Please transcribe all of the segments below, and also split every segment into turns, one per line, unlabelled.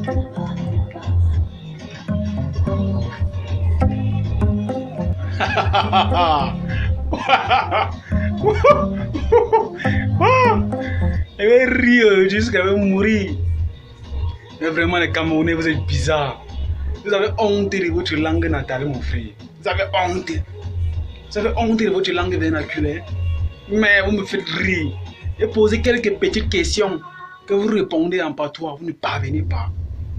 Elle va rire jusqu'à mourir. Mais vraiment, les Camerounais, vous êtes bizarres. Vous avez honte de votre langue natale, mon frère. Vous avez honte. Vous avez honte de votre langue vernaculaire. Mais vous me faites rire. Et posez quelques petites questions que vous répondez en patois. Vous ne parvenez pas.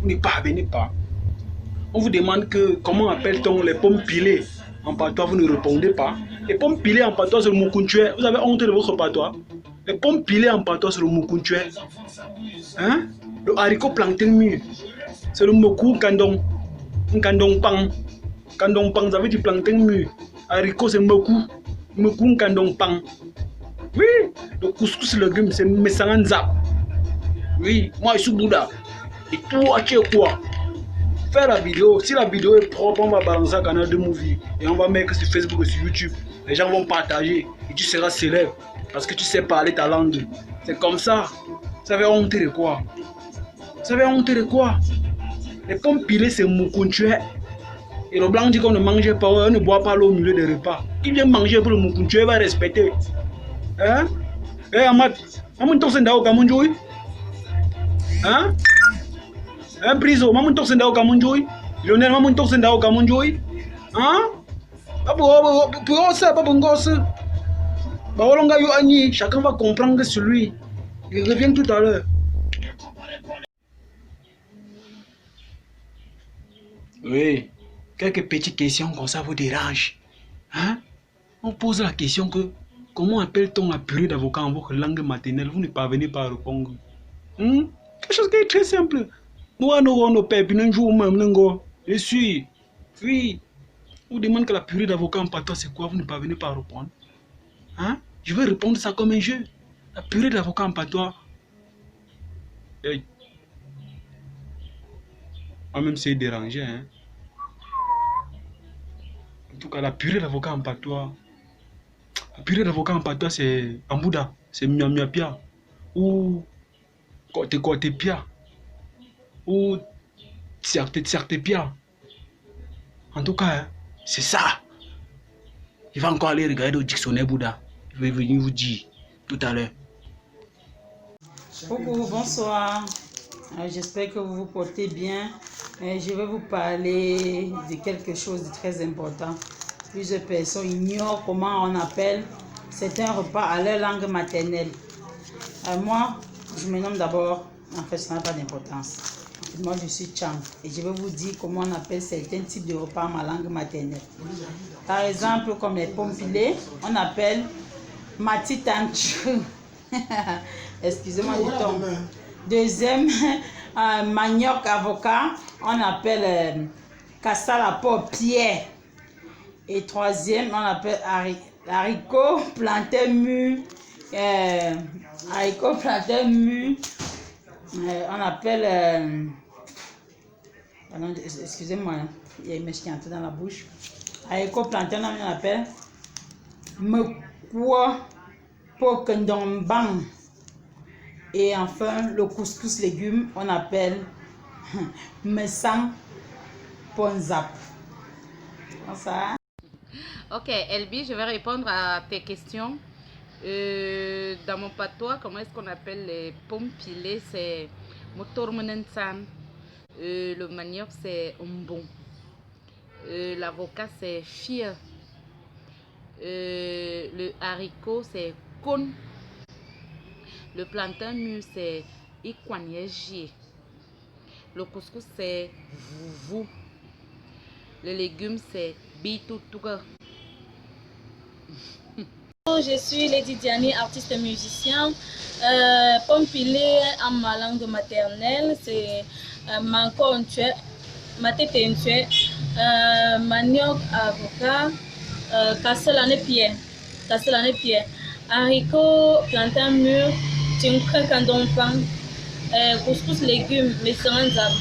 Vous ne parvenez pas. On vous demande que comment appelle-t-on les pommes pilées en patois, vous ne répondez pas. Les pommes pilées en patois, c'est le moukountué. Vous avez honte de votre patois. Les pommes pilées en patois, c'est le moukountué. Hein? Le haricot plantain mûr, c'est le mokou kandong. Kandong pang. Kandong pang, ça veut dire plantain mûr. Haricot, c'est mokou. Mokou kandong pang. Oui, le couscous légumes, c'est mesanganzap. Oui, moi je suis Bouddha. Et toi, tu es quoi? Faire la vidéo, si la vidéo est propre, on va balancer un canal de movie et on va mettre sur Facebook et sur YouTube. Les gens vont partager et tu seras célèbre parce que tu sais parler ta langue. C'est comme ça. Vous avez honte de quoi? Vous avez honte de quoi? Les pommes pilées, c'est moukountué. Et le blanc dit qu'on ne mangeait pas, on ne boit pas l'eau au milieu des repas. Qui vient manger pour le moukountué va respecter. Hein? Eh, Amad, maman t'en senda au Kamunjoui? Hein? Hein, Brizo, maman t'en senda au Kamunjoui? Lionel, maman t'en senda au Kamunjoui? Hein? Pour ça, pas bon gosse. Chacun va comprendre que celui. Il revient tout à l'heure. Oui, quelques petites questions comme ça vous dérangent. Hein? On pose la question que comment appelle-t-on la purée d'avocat en votre langue maternelle? Vous ne parvenez pas à répondre. Quelque chose qui est très simple. Nous, on nos pères, puis un jour même, je suis. Oui. On vous demande que la purée d'avocat en patois, c'est quoi? Vous ne parvenez pas à répondre. Hein? Je vais répondre ça comme un jeu. La purée d'avocat en patois. Hey. Moi-même, c'est dérangé. Hein? En tout cas, la purée d'avocat en patois. La purée d'avocat en patois, c'est Ambouda. C'est Miamiapia. Ou Kote Pia. Ou Tserte Pia. En tout cas, hein, c'est ça. Il va encore aller regarder au dictionnaire Bouddha. Je vais venir vous dire tout à l'heure.
Coucou, bonsoir. J'espère que vous vous portez bien. Je vais vous parler de quelque chose de très important. Plusieurs personnes ignorent comment on appelle certains repas à leur langue maternelle. Moi, je me nomme d'abord, en fait, ça n'a pas d'importance. Moi, je suis Chang et je vais vous dire comment on appelle certains types de repas en ma langue maternelle. Par exemple, comme les pommes pilées, on appelle matitanchu. Excusez-moi du ton. Deuxième, manioc avocat, on appelle cassala pierre. Et troisième, on appelle haricot plantain mûr. Haricot plantain mûr. On appelle... excusez-moi, il y a une mèche qui est entrée dans la bouche. Haricot plantain, on appelle mekwa pokendombang. Et enfin, le couscous légumes, on appelle mesang ponzap. Ça.
Ok, Elbi, je vais répondre à tes questions. Dans mon patois, comment est-ce qu'on appelle les pommes pilées? C'est motormenensan. Le manioc, c'est umbon. L'avocat, c'est fia. Le haricot, c'est kon. Le plantain mûr, c'est ikwanyéji. Le couscous, c'est vouvou. Le légume, c'est bitoutouga.
Je suis Lady Diani, artiste musicien. Pomme pilée en ma langue maternelle, c'est manko ntue, matete ntue, manioc avocat, kasselane pierre, haricot plantain mûr, tinkre kandompang, couscous légumes, mesanganzap.